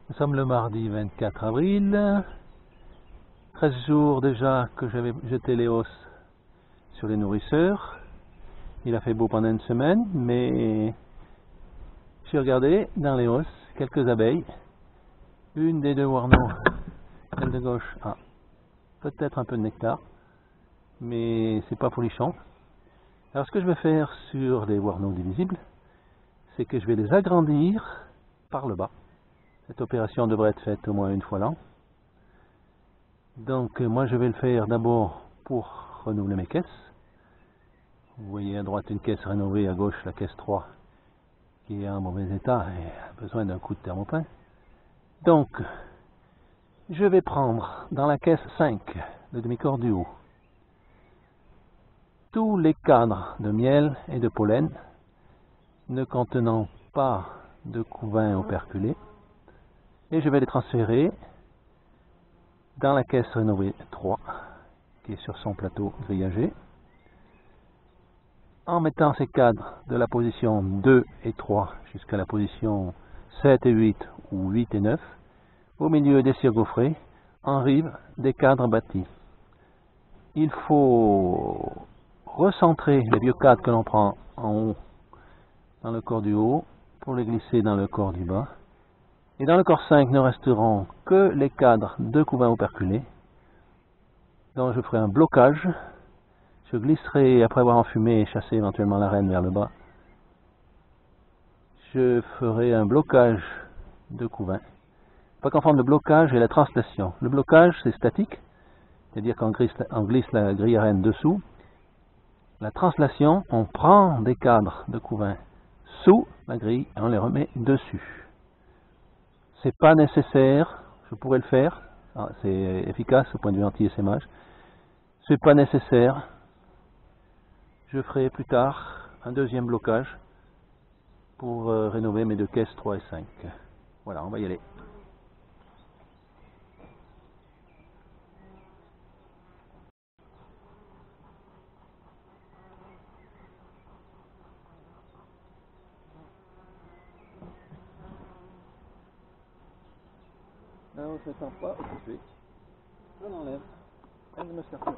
Nous sommes le mardi 24 avril, 13 jours déjà que j'avais jeté les os sur les nourrisseurs. Il a fait beau pendant une semaine, mais j'ai regardé dans les os quelques abeilles. Une des deux warneaux, celle de gauche, a peut-être un peu de nectar, mais c'est pas folichon. Alors ce que je vais faire sur les warneaux divisibles, c'est que je vais les agrandir par le bas. Cette opération devrait être faite au moins une fois l'an. Donc moi je vais le faire d'abord pour renouveler mes caisses. Vous voyez à droite une caisse rénovée, à gauche la caisse 3 qui est en mauvais état et a besoin d'un coup de thermopin. Donc je vais prendre dans la caisse 5, le demi-corps du haut, tous les cadres de miel et de pollen ne contenant pas de couvain operculé, et je vais les transférer dans la caisse rénovée 3 qui est sur son plateau grillagé, en mettant ces cadres de la position 2 et 3 jusqu'à la position 7 et 8 ou 8 et 9 au milieu des cires gaufrées, en rive des cadres bâtis. Il faut recentrer les vieux cadres que l'on prend en haut dans le corps du haut pour les glisser dans le corps du bas. Et dans le corps 5 ne resteront que les cadres de couvain operculés. Donc je ferai un blocage. Je glisserai, après avoir enfumé et chassé éventuellement la reine vers le bas, je ferai un blocage de couvain. Pas confondre le blocage et la translation. Le blocage c'est statique, c'est-à-dire qu'on glisse la grille à reine dessous. La translation, on prend des cadres de couvain sous la grille et on les remet dessus. C'est pas nécessaire, je pourrais le faire, c'est efficace au point de vue anti-essaimage. C'est pas nécessaire, je ferai plus tard un deuxième blocage pour rénover mes deux caisses 3 et 5. Voilà, on va y aller. Là, on ne se sent pas occupé. On enlève. Elle ne me sert pas.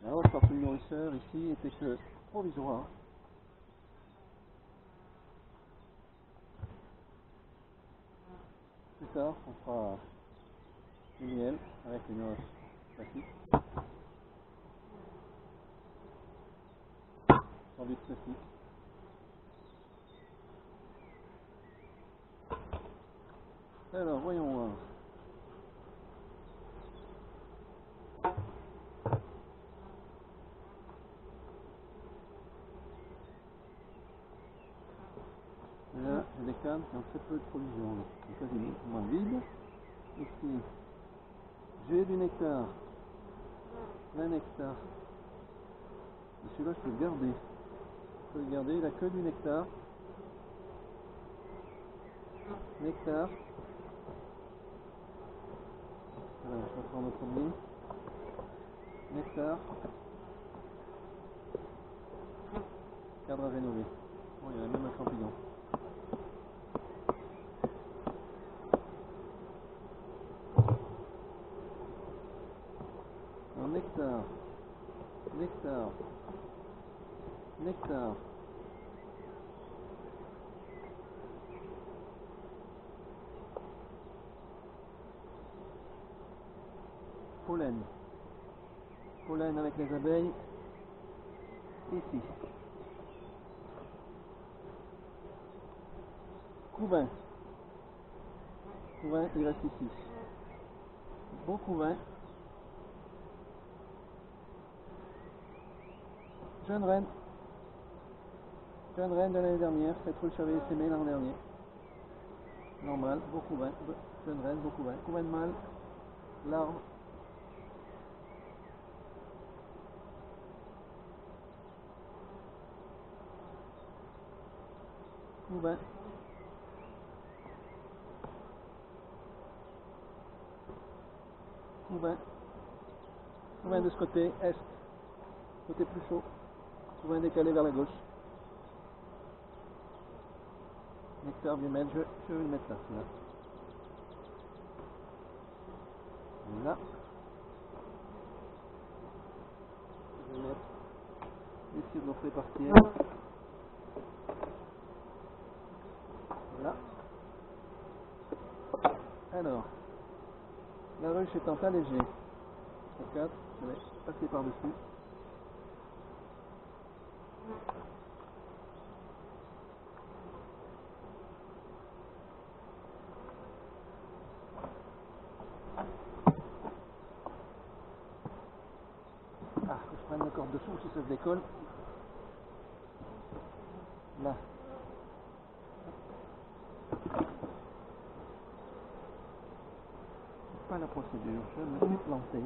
La haute partie du nourrisseur ici était que provisoire. Plus tard, on fera du miel avec une hausse classique. Sans but classique. Alors, voyons voir. Là, j'ai des cannes qui ont très peu de provisions, donc quasiment vide. Ici, j'ai du nectar, plein nectar. Et celui-là, je peux le garder. Je peux le garder, il n'a que du nectar. Nectar. Voilà, je vais prendre le premier. Nectar. Cadre à rénover. Bon, il y a même un champignon. Alors, nectar. Nectar. Nectar. Pollen. Pollen avec les abeilles. Ici. Couvain. Couvain, il reste ici. Beau couvain. Jeune reine. Jeune reine de l'année dernière. Cette ruche avait essaimé l'an dernier. Normal, beau couvain. Jeune reine, beau couvain. Couvain de mâle. Larve. Couvain. Couvain. Couvain de ce côté, est. Côté plus chaud. Couvain décalé vers la gauche. Nectar du maître, je vais le mettre là. Là. Je vais mettre les sirops partir. Là. Alors, la ruche étant allégée, au 4, je vais passer par-dessus. Ah, que je prenne la corde dessous si ça se décolle. Là. Pas la procédure, je me suis planté.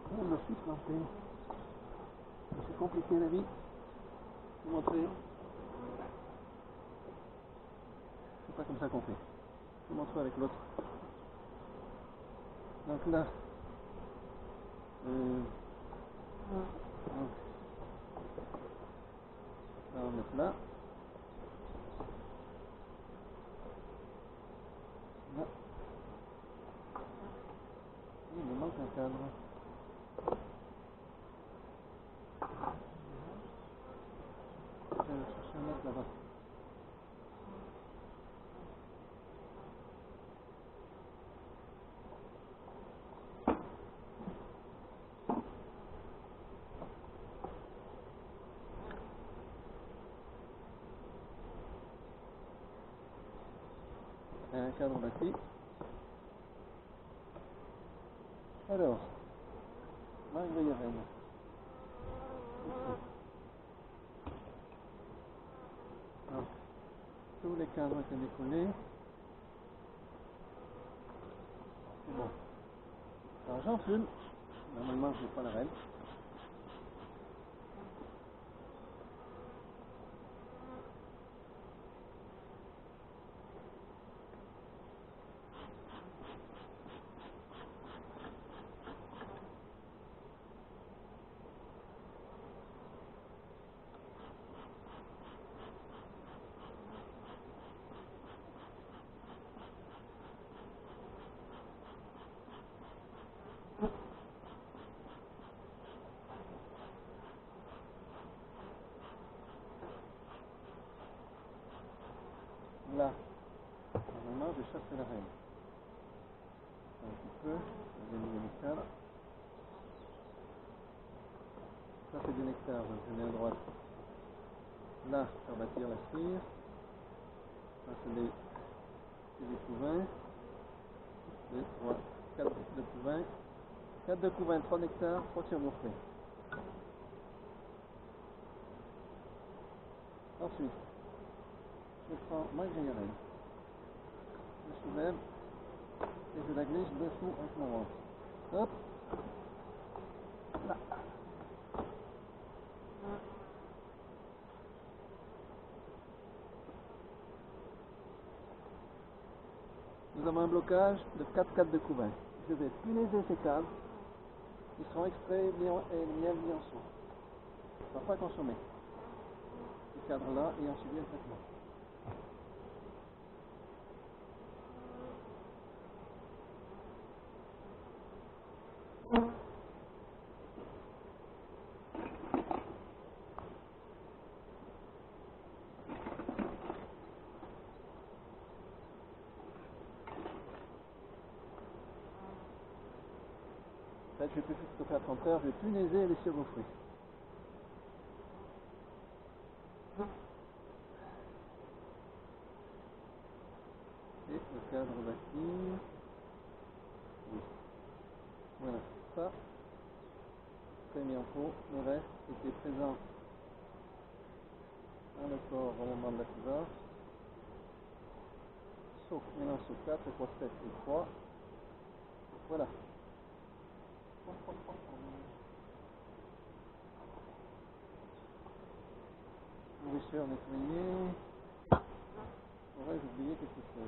Je me suis planté. C'est compliqué la vie. Je vais vous montrer. C'est pas comme ça qu'on fait. Je vous montrer avec l'autre. Donc là, on va mettre là. Là. Il me manque un cadre. Je vais chercher un autre là-bas. Un cadre bâti. Alors, Marguerite Rennes. Donc, tous les cadres ont été décollés. C'est bon. Alors j'enfume. Normalement je n'ai pas la reine. Là, normalement je cherche la reine. Un petit peu, je vais mettre le cadre. Ça c'est du nectar, donc je mets à droite. Là, faire bâtir la cire. Ça c'est des couvains. 2, 3, 4 de couvains. 4 de couvains, 3 nectars, 3 tire-gaufrés. Ensuite, je prends ma grille reine. Je soulève et je la glisse dessous avec mon ventre. Hop. Là. Nous avons un blocage de 4 cadres de couvain. Je vais punaiser ces cadres. Ils seront extraits et miel mis en dessous. Ça ne sera pas consommé. Ces cadres-là et ensuite le traitement. En fait, je vais plus stocker à 30 heures, je vais punaiser les sirop fruits. Et le cadre bâti. Oui. Voilà, ça, c'est mis en pot. Le reste était présent dans le corps au moment de la couleur. Sauf mélange sur 4, 3, 7 et 3. Voilà. asperseur nettoyé. Ouais, j'ai oublié quelque chose.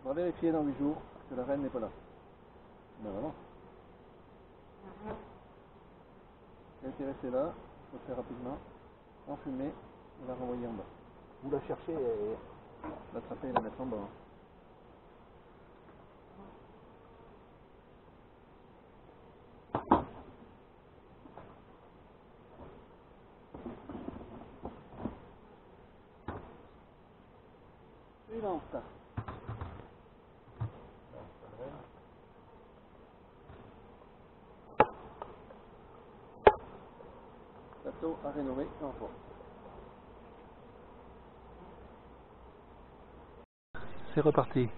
On va vérifier dans 8 jours que la reine n'est pas là. Ben voilà. Elle était restée là, il faut le faire rapidement, enfumer et la renvoyer en bas. Vous la cherchez et l'attraper et la mettre en bas. Suivante. Plateau à rénover en fond. C'est reparti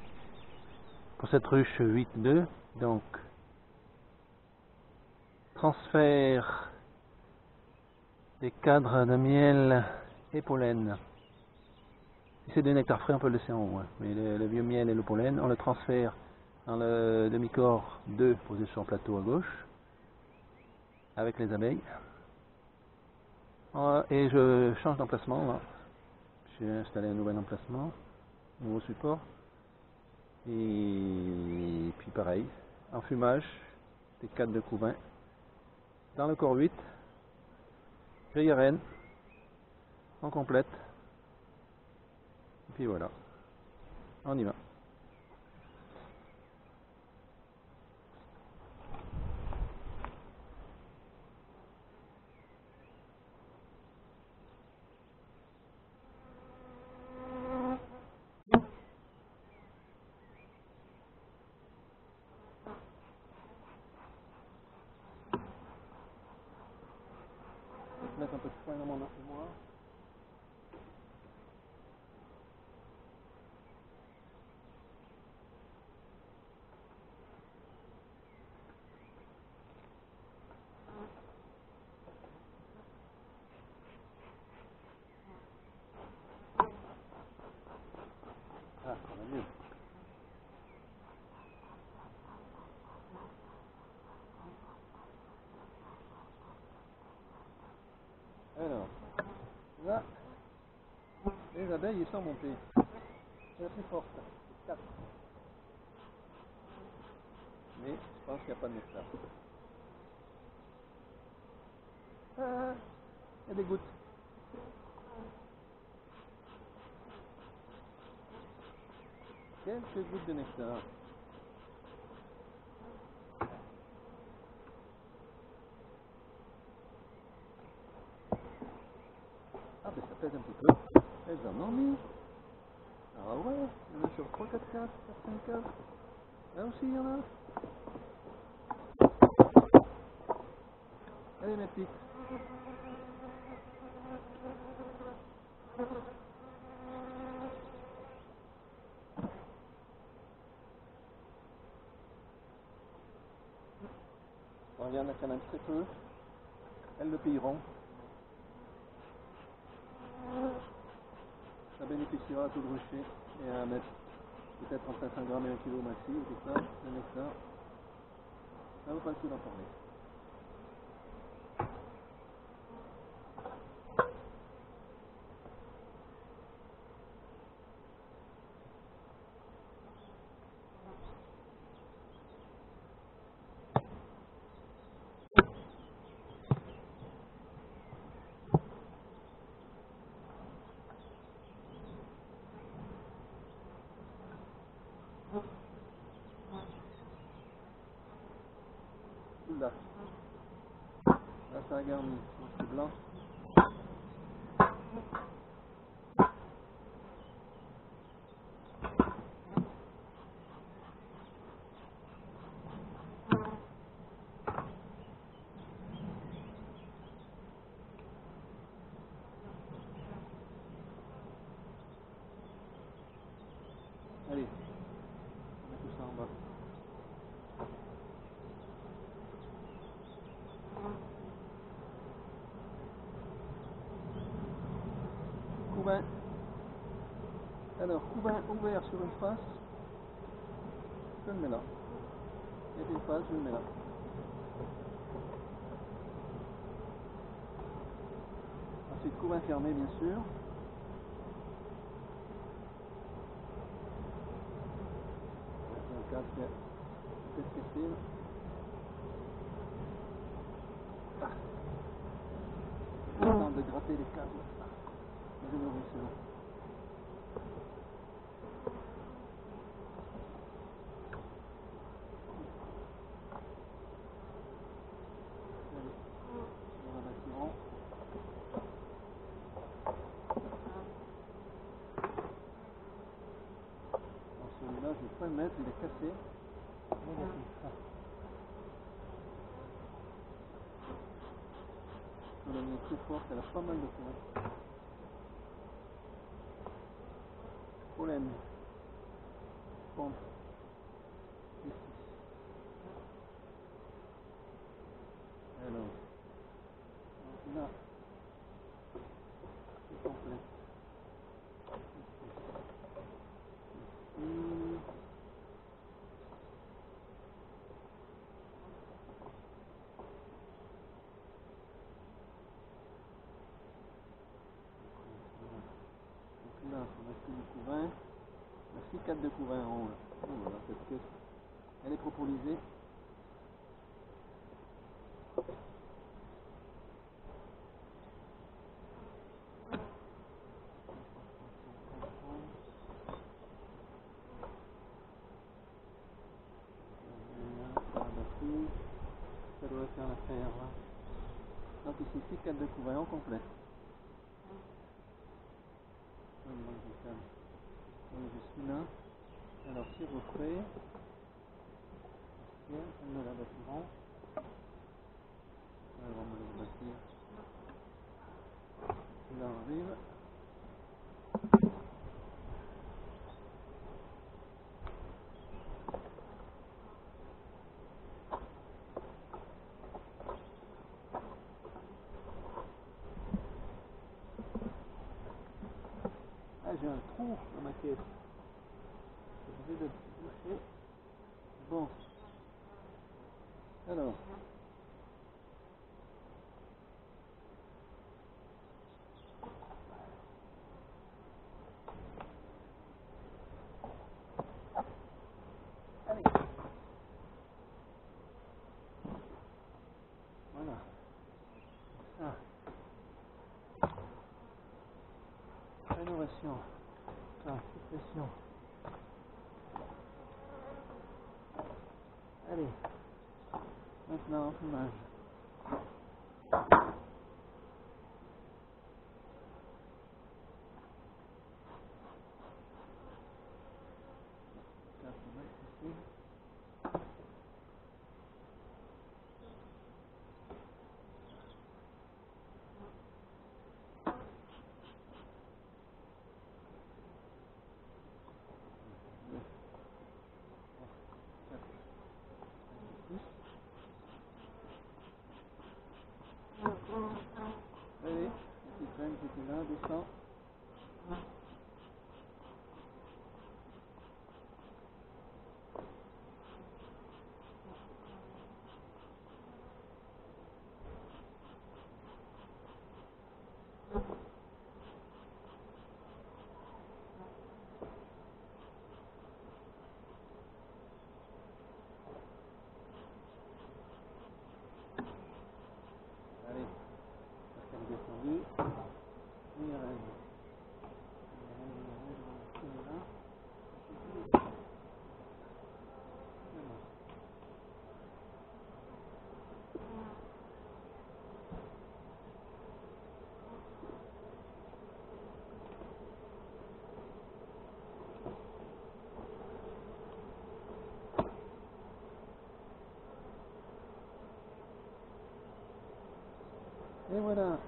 pour cette ruche 8-2. Donc, transfert des cadres de miel et pollen. Si c'est des nectars frais, on peut le laisser en haut. Hein. Mais le vieux miel et le pollen, on le transfère dans le demi-corps 2 posé sur le plateau à gauche avec les abeilles. Et je change d'emplacement là. J'ai installé un nouvel emplacement, nouveau support. Et puis pareil, enfumage des cadres de couvain dans le corps 8, grille à reine, en complète. Et puis voilà, on y va. Je vais mettre un peu de soin dans mon enfumoir. Ah, on a mieux. Alors, là, les abeilles ils sont montées. C'est la plus forte, 4. Mais je pense qu'il n'y a pas de nectar. Ah, il y a des gouttes. Quelques gouttes de nectar. Ah ben ça pèse un petit peu. Elles en ont mis. Ah ouais, il y en a sur 3, 4 cases, 4, 5 cases. Là aussi il y en a. Allez mes petites. Bon, il y en a quand même très peu. Elles le paieront. Ça bénéficiera à tout le rucher et à mettre peut-être entre 500 grammes et 1 kg maxi ou tout ça, le nectar. Ça vaut pas le coup d'en parler. Oula. Là ça a garni, c'est blanc. Allez, on met tout ça en bas. Couvain. Alors, couvain ouvert sur une face, je le mets là. Et une face, je le mets là. Ensuite, couvain fermé, bien sûr. Le casque est peut-être cassé. Le temps de gratter les câbles. Je le reçois. Celui-là, je ne vais pas le mettre, il est cassé. Elle est très forte, elle a pas mal de points. Pollen. Pompe. Ici. Alors, là, c'est complet. Ici. Là, on a fait du couvain. On a 6 4 de couvain en haut. Là. Oh, voilà, cette caisse, elle est propolisée. Ça doit faire l'affaire. Donc ici, 6 4 de couvain en complet. Donc je suis là. Alors si je refais, on me la bâtiment. Alors on me le bâtir. Là on arrive. Ah j'ai un trou dans ma caisse. Je vais le boucher. Bon. Alors. Allez. Voilà. Ça. Rénovation. Ça, suppression. Allez. Maintenant, enfumage. Allez, petit train qui était là, descend. Allez, parce qu'elle est descendue. Et il rêve. Et voilà.